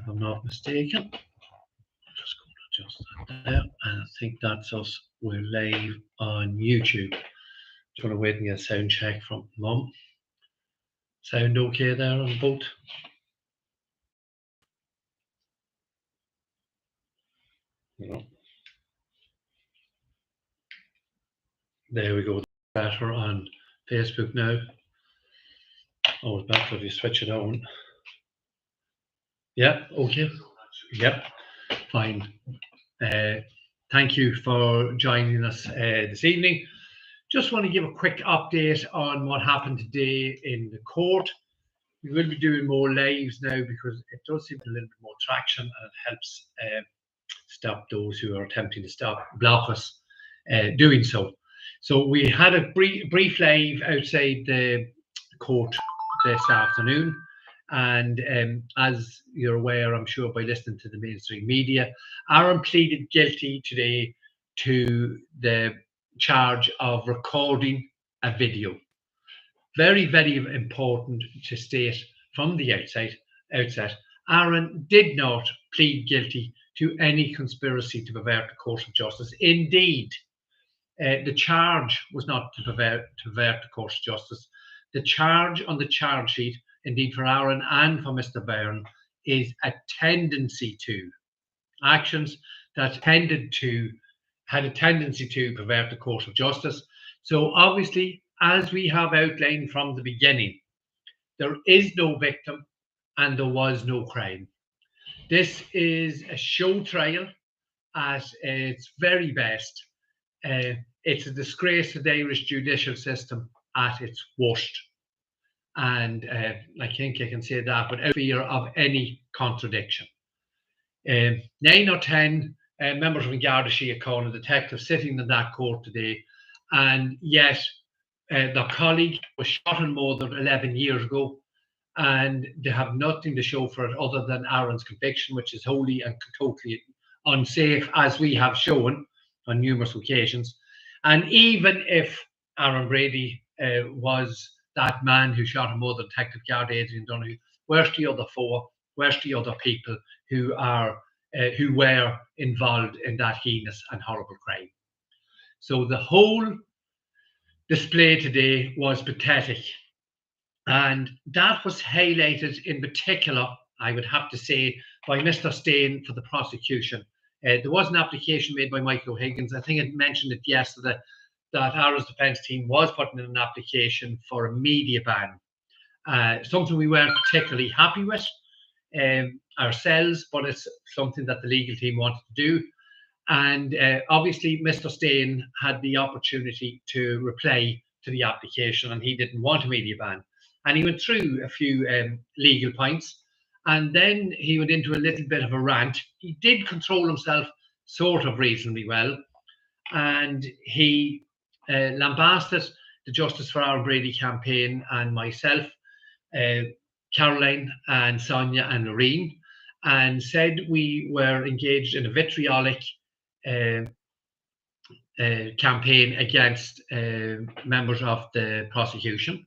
if I'm not mistaken. I'm just going to adjust that there, and I think that's us. We're live on YouTube. Just want to wait and get a sound check from Mum. Sound okay there on both? No. There we go. Better on Facebook now. Oh, it's better if you switch it on. Yeah, okay. Yep, fine. Thank you for joining us this evening. Just want to give a quick update on what happened today in the court. We will be doing more lives now because it does seem a little bit more traction, and it helps stop those who are attempting to block us doing so. So we had a brief live outside the court this afternoon, and as you're aware, I'm sure by listening to the mainstream media, Aaron pleaded guilty today to the charge of recording a video. Very, very important to state from the outset, Aaron did not plead guilty to any conspiracy to pervert the course of justice. Indeed, the charge was not to pervert the course of justice. The charge on the charge sheet, indeed for Aaron and for Mr. Byrne, is a tendency to actions that had a tendency to pervert the course of justice. So obviously, as we have outlined from the beginning, there is no victim and there was no crime. This is a show trial at its very best. It's a disgrace to the Irish judicial system at its worst. And I think I can say that without fear of any contradiction. 9 or 10 members of the Garda Síochána detectives sitting in that court today, and yet their colleague was shot and murdered 11 years ago, and they have nothing to show for it other than Aaron's conviction, which is wholly and totally unsafe, as we have shown on numerous occasions. And even if Aaron Brady was that man who shot and murdered Detective Garda Adrian Donoghue, where's the other 4? Where's the other people who were involved in that heinous and horrible crime? So the whole display today was pathetic, and that was highlighted in particular, I would have to say, by Mr. Stain for the prosecution. There was an application made by Michael O'Higgins. I think I mentioned it yesterday, that Aaron's defence team was putting in an application for a media ban, something we weren't particularly happy with ourselves, but it's something that the legal team wanted to do. And obviously, Mr. Stain had the opportunity to reply to the application, and he didn't want a media ban. And he went through a few legal points, and then he went into a little bit of a rant. He did control himself sort of reasonably well, and he lambasted the Justice for Aaron Brady campaign and myself, Caroline and Sonia and Noreen, and said we were engaged in a vitriolic campaign against members of the prosecution.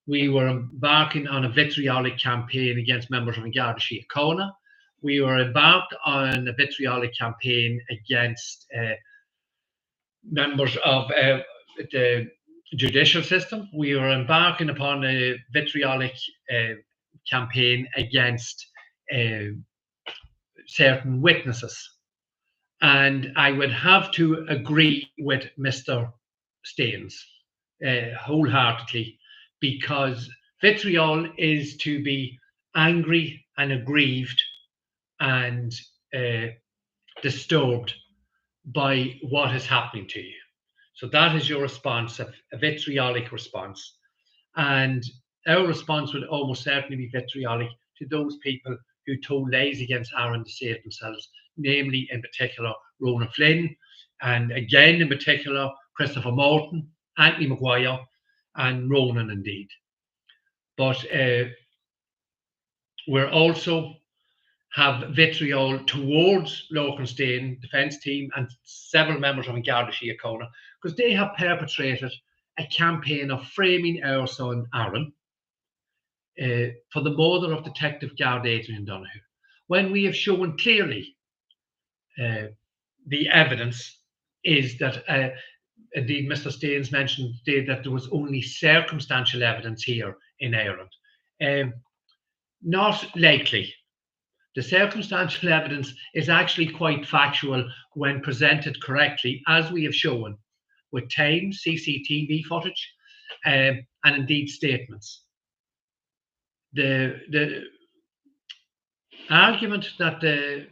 We were embarking on a vitriolic campaign against members of the Garda Síochána. We were embarked on a vitriolic campaign against members of the judicial system. We were embarking upon a vitriolic campaign against certain witnesses. And I would have to agree with Mr. Staines wholeheartedly, because vitriol is to be angry and aggrieved and disturbed by what is happening to you. So that is your response, a vitriolic response. And our response would almost certainly be vitriolic to those people who told lies against Aaron to save themselves, namely, in particular, Ronan Flynn, and again, in particular, Christopher Morton, Anthony Maguire, and Ronan indeed. But we're also have vitriol towards Lorcan Stain defence team and several members of the Garda Síochána, because they have perpetrated a campaign of framing our son Aaron for the murder of Detective Garda Adrian Donoghue. when we have shown clearly the evidence is that, indeed, Mr. Staines mentioned today that there was only circumstantial evidence here in Ireland. Not likely. The circumstantial evidence is actually quite factual when presented correctly, as we have shown, with time, CCTV footage, and indeed statements. The argument that the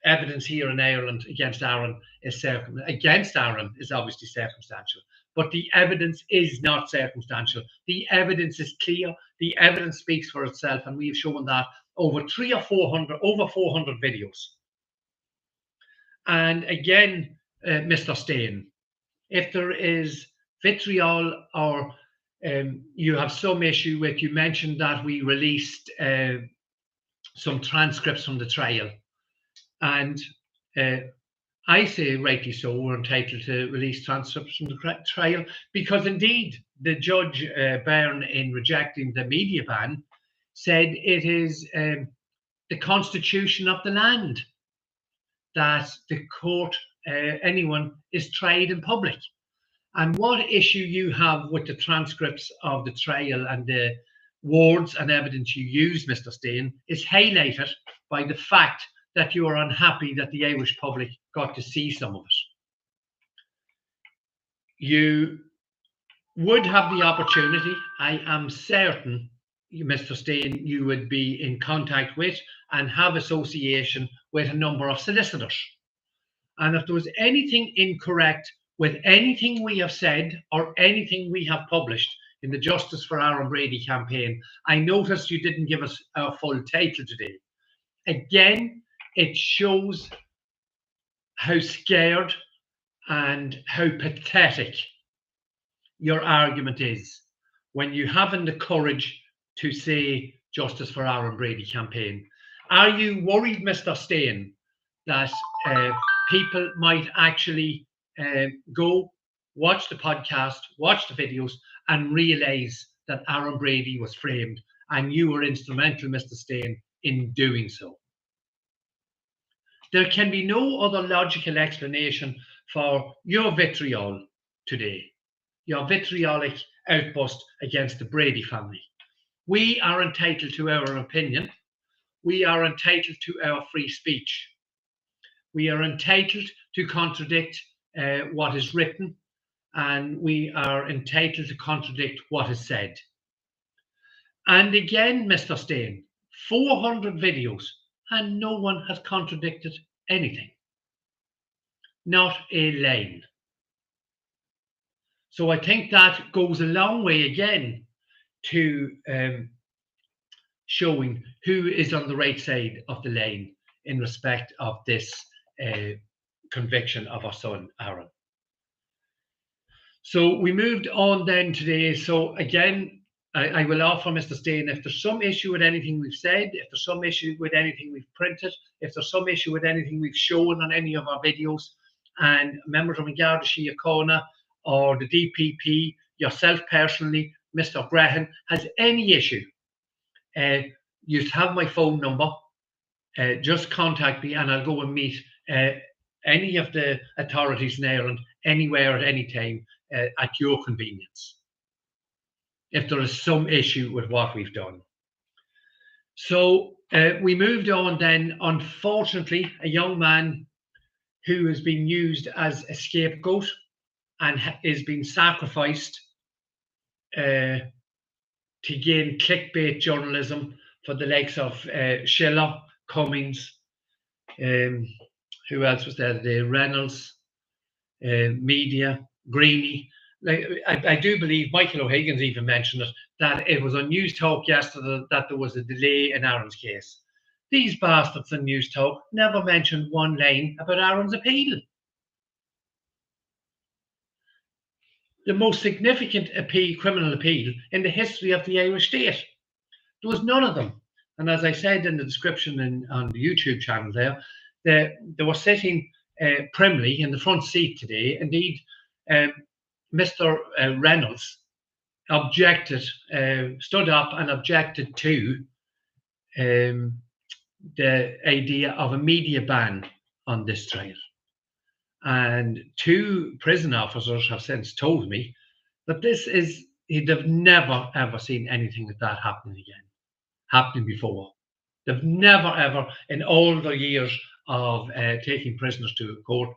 evidence here in Ireland against Aaron is obviously circumstantial, but the evidence is not circumstantial. The evidence is clear. The evidence speaks for itself, and we have shown that over 400 videos. And again, Mr. Stain, if there is vitriol or you have some issue with, you mentioned that we released some transcripts from the trial, and I say rightly so, we're entitled to release transcripts from the trial, because indeed the judge Byrne, in rejecting the media ban, said it is the constitution of the land that the court, anyone is tried in public. And what issue you have with the transcripts of the trial and the words and evidence you use, Mr. Stain, is highlighted by the fact that you are unhappy that the Irish public got to see some of it. You would have the opportunity, I am certain, Mr. Stain, you would be in contact with and have association with a number of solicitors. And if there was anything incorrect with anything we have said or anything we have published in the Justice for Aaron Brady campaign, I noticed you didn't give us a full title today. Again, it shows how scared and how pathetic your argument is when you haven't the courage to say Justice for Aaron Brady campaign. Are you worried, Mr. Stain, that people might actually go watch the podcast, watch the videos, and realise that Aaron Brady was framed and you were instrumental, Mr. Stain, in doing so? There can be no other logical explanation for your vitriol today, your vitriolic outburst against the Brady family. We are entitled to our opinion. We are entitled to our free speech. We are entitled to contradict what is written, and we are entitled to contradict what is said. And again, Mr. Stain, 400 videos, and no one has contradicted anything. Not a line. So I think that goes a long way again to showing who is on the right side of the line in respect of this conviction of our son, Aaron. So we moved on then today. So again, I will offer, Mr. Stain, if there's some issue with anything we've said, if there's some issue with anything we've printed, if there's some issue with anything we've shown on any of our videos, and members of the Garda Síochána or the DPP, yourself personally, Mr. Graham, has any issue, you have my phone number. Just contact me and I'll go and meet any of the authorities in Ireland, anywhere, at any time, at your convenience, if there is some issue with what we've done. So we moved on then. Unfortunately, a young man who has been used as a scapegoat and is being sacrificed to gain clickbait journalism for the likes of Schiller, Cummings, who else was there today? Reynolds, Media, Greeny. Like, I do believe Michael O'Higgins even mentioned it, that it was on News Talk yesterday that there was a delay in Aaron's case. These bastards in News Talk never mentioned one line about Aaron's appeal. The most significant criminal appeal in the history of the Irish state. There was none of them. And as I said in the description on the YouTube channel there, they were sitting primly in the front seat today. Indeed, Mr. Reynolds objected, stood up and objected to the idea of a media ban on this trial. And 2 prison officers have since told me that they've never ever seen anything like that happening before. They've never ever, in all the years of taking prisoners to court,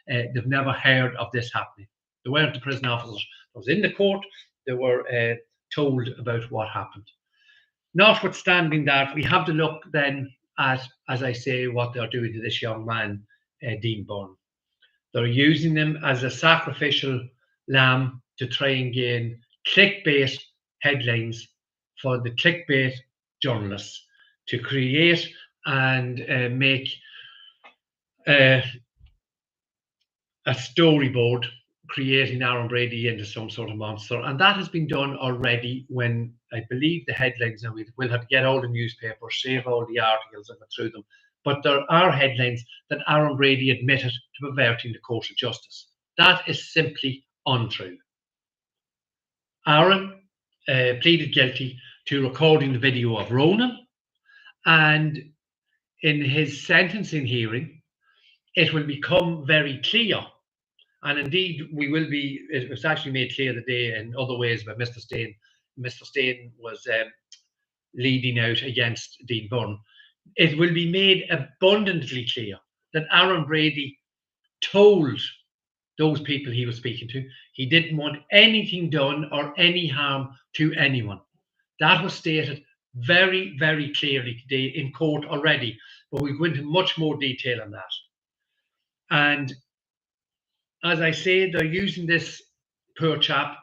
they've never heard of this happening. They weren't the prison officers that was in the court, they were told about what happened. Notwithstanding that, we have to look then at, as I say, what they're doing to this young man, Dean Byrne. They're using him as a sacrificial lamb to try and gain clickbait headlines for the clickbait journalists to create and make a storyboard creating Aaron Brady into some sort of monster. And that has been done already when, I believe, the headlines, and we'll have to get all the newspapers, save all the articles and go through them. But there are headlines that Aaron Brady admitted to perverting the course of justice. That is simply untrue. Aaron pleaded guilty to recording the video of Ronan, and in his sentencing hearing, it will become very clear, and indeed it was actually made clear today in other ways by Mr. Stain. Mr. Stain was leading out against Dean Byrne. It will be made abundantly clear that Aaron Brady told those people he was speaking to he didn't want anything done or any harm to anyone. That was stated very, very clearly today in court already, but we'll go into much more detail on that. And as I say, they're using this poor chap,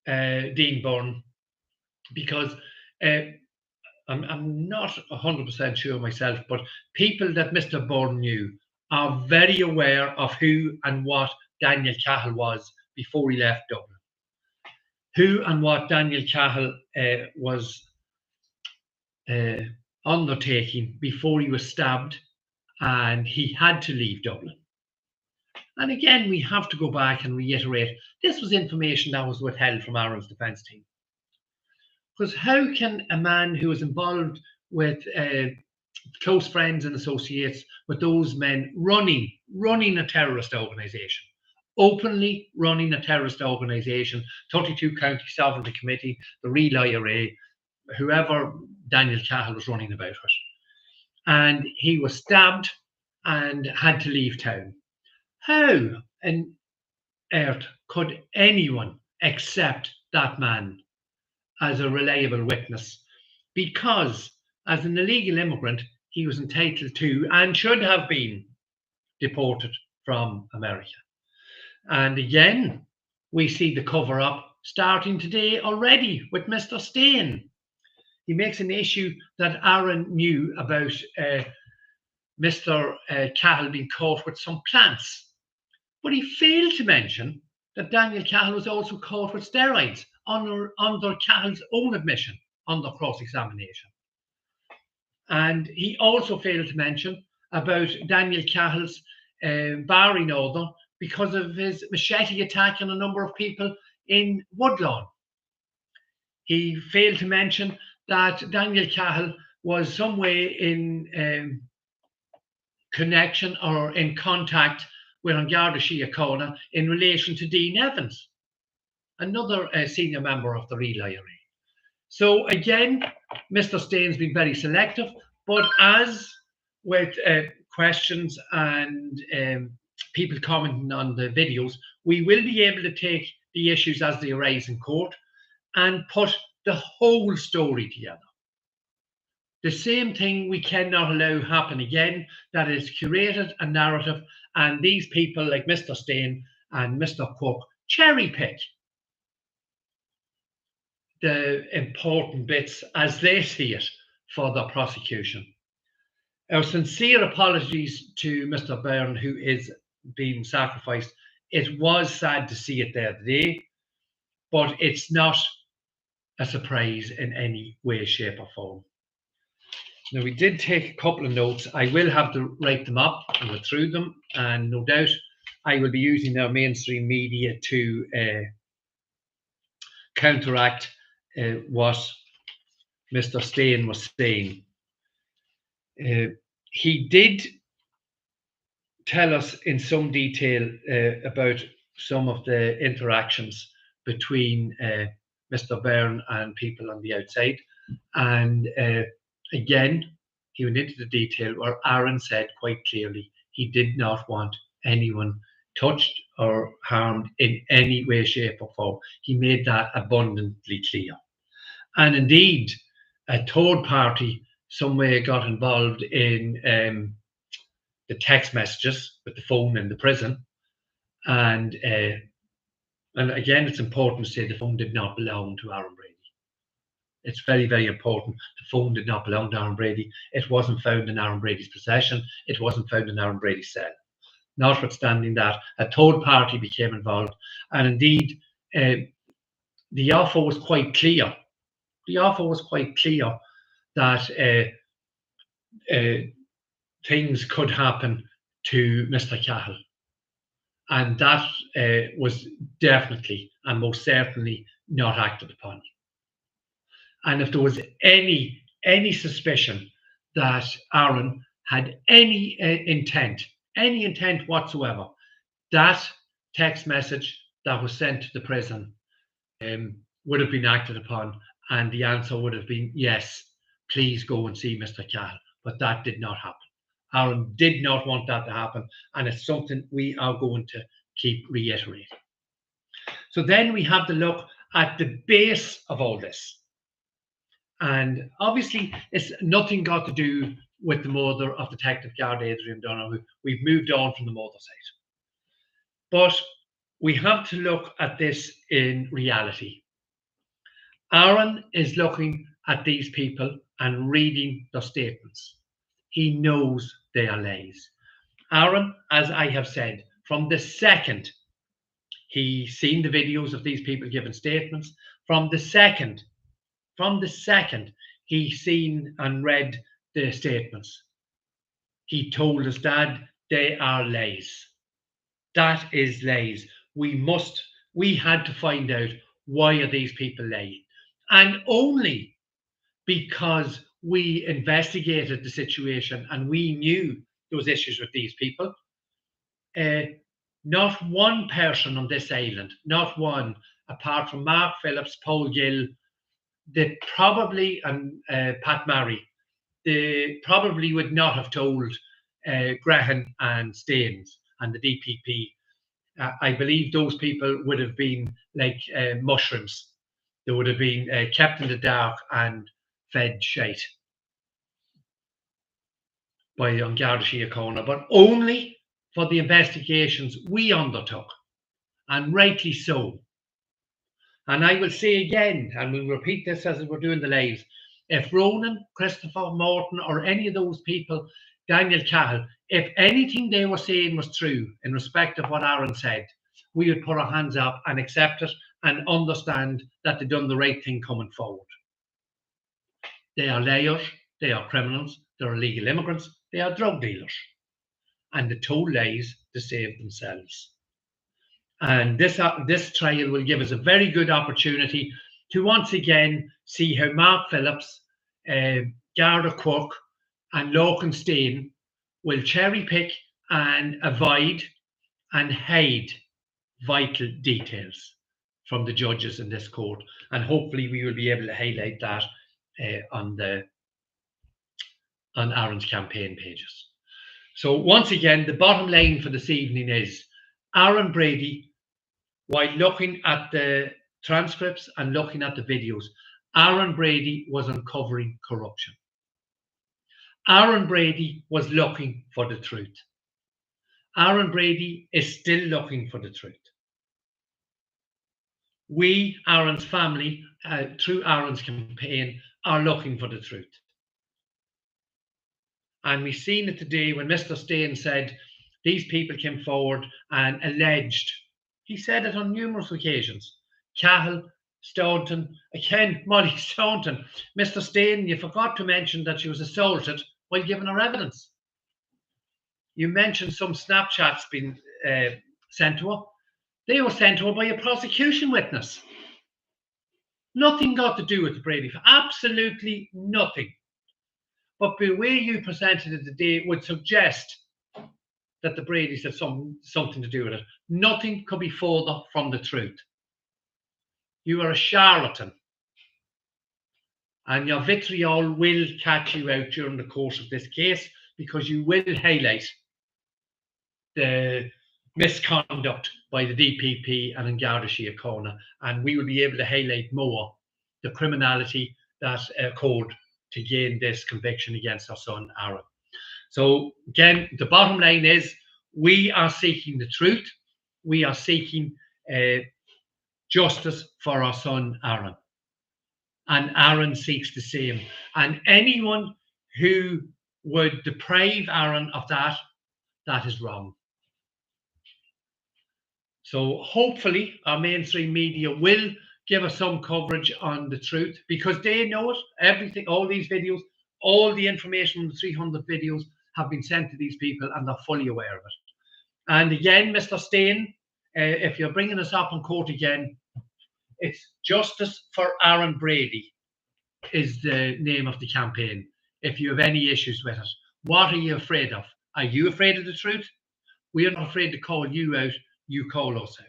Dean Byrne, because I'm not 100% sure myself, but people that Mr. Byrne knew are very aware of who and what Daniel Cahill was before he left Dublin. Who and what Daniel Cahill was undertaking before he was stabbed and he had to leave Dublin. And again, we have to go back and reiterate, this was information that was withheld from Aaron's defence team. Because how can a man who is involved with close friends and associates with those men running a terrorist organisation, openly running a terrorist organisation, 32 County Sovereignty Committee, the Real IRA, whoever Daniel Cahill was running about it, and he was stabbed and had to leave town. How on earth could anyone accept that man as a reliable witness? Because as an illegal immigrant, he was entitled to and should have been deported from America. And again, we see the cover up starting today already with Mr. Stain. He makes an issue that Aaron knew about Mr. Cahill being caught with some plants. But he failed to mention that Daniel Cahill was also caught with steroids under Cahill's own admission under cross-examination. And he also failed to mention about Daniel Cahill's barring order because of his machete attack on a number of people in Woodlawn. He failed to mention that Daniel Cahill was some way in connection or in contact with An Garda Síochána in relation to Dean Evans, another senior member of the Real IRA. So again, Mr. Stain's been very selective, but as with questions and people commenting on the videos, we will be able to take the issues as they arise in court and put the whole story together. The same thing we cannot allow happen again, that is curated a narrative and these people like Mr. Stain and Mr. Cook cherry pick the important bits as they see it for the prosecution. Our sincere apologies to Mr. Byrne, who is being sacrificed. It was sad to see it there today, but it's not a surprise in any way, shape or form. Now, we did take a couple of notes. I will have to write them up and go through them, and no doubt I will be using our mainstream media to counteract what Mr. Stain was saying. he did tell us in some detail about some of the interactions between Mr. Byrne and people on the outside. And again, he went into the detail where Aaron said quite clearly he did not want anyone touched or harmed in any way, shape, or form. He made that abundantly clear. And indeed, a third party some way got involved in the text messages with the phone in the prison. And again, it's important to say the phone did not belong to Aaron Brady. It's very, very important. The phone did not belong to Aaron Brady. It wasn't found in Aaron Brady's possession. It wasn't found in Aaron Brady's cell. Notwithstanding that, a third party became involved. And indeed, the offer was quite clear. The offer was quite clear that things could happen to Mr. Cahill. And that was definitely and most certainly not acted upon. And if there was any suspicion that Aaron had any intent whatsoever, that text message that was sent to the prison would have been acted upon, and the answer would have been yes, please go and see Mr. Cahill. But that did not happen. Aaron did not want that to happen, and it's something we are going to keep reiterating. So then we have to look at the base of all this. And obviously, it's nothing got to do with the murder of Detective Guard Adrian Donoghue. We've moved on from the murder side. But we have to look at this in reality. Aaron is looking at these people and reading their statements. He knows they are lies. Aaron, as I have said, from the second he's seen the videos of these people giving statements, from the second he's seen and read the statements, he told his dad they are lies. That is lies. We had to find out, why are these people lying? And only because we investigated the situation and we knew there was issues with these people. Not one person on this island, not one, apart from Mark Phillips, Paul Gill, they probably, and Pat Murray, they probably would not have told Graham and Staines and the DPP. I believe those people would have been like mushrooms. They would have been kept in the dark and fed shite by An Garda Síochána, but only for the investigations we undertook, and rightly so. And I will say again, and we'll repeat this as we're doing the lives, if Ronan, Christopher, Morton, or any of those people, Daniel Cahill, if anything they were saying was true in respect of what Aaron said, we would put our hands up and accept it and understand that they've done the right thing coming forward. They are liars, they are criminals, they're illegal immigrants, they are drug dealers. And they told lies to save themselves. And this trial will give us a very good opportunity to once again see how Mark Phillips, Garda Cook, and Logan Steen will cherry pick and avoid and hide vital details from the judges in this court. And hopefully we will be able to highlight that on Aaron's campaign pages. So once again, the bottom line for this evening is Aaron Brady, while looking at the transcripts and looking at the videos, Aaron Brady was uncovering corruption. Aaron Brady was looking for the truth. Aaron Brady is still looking for the truth. We, Aaron's family, through Aaron's campaign, are looking for the truth. And we've seen it today when Mr. Steen said these people came forward and alleged, he said it on numerous occasions, Cahill, Staunton, again, Molly Staunton. Mr. Steen, you forgot to mention that she was assaulted while giving her evidence. You mentioned some Snapchats being sent to her. They were sent to her by a prosecution witness. Nothing got to do with the Brady, absolutely nothing. But the way you presented it today would suggest that the Brady's had something to do with it. Nothing could be further from the truth. You are a charlatan, and your vitriol will catch you out during the course of this case, because you will highlight the misconduct by the DPP and in Garda Síochána, and we will be able to highlight more the criminality that occurred to gain this conviction against our son Aaron. So again, the bottom line is we are seeking the truth. We are seeking justice for our son Aaron, and Aaron seeks the same. And anyone who would deprive Aaron of that, that is wrong. So hopefully our mainstream media will give us some coverage on the truth, because they know it. Everything, all these videos, all the information on the 300 videos have been sent to these people, and they're fully aware of it. And again, Mr. Stain, if you're bringing us up in court again, it's Justice for Aaron Brady is the name of the campaign. If you have any issues with it, what are you afraid of? Are you afraid of the truth? We are not afraid to call you out. You call us out.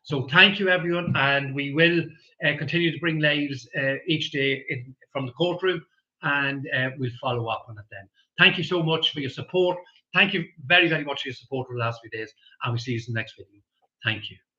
So thank you, everyone, and we will continue to bring lives each day from the courtroom, and we'll follow up on it then. Thank you so much for your support. Thank you very, very much for your support over the last few days, and we'll see you in the next video. Thank you.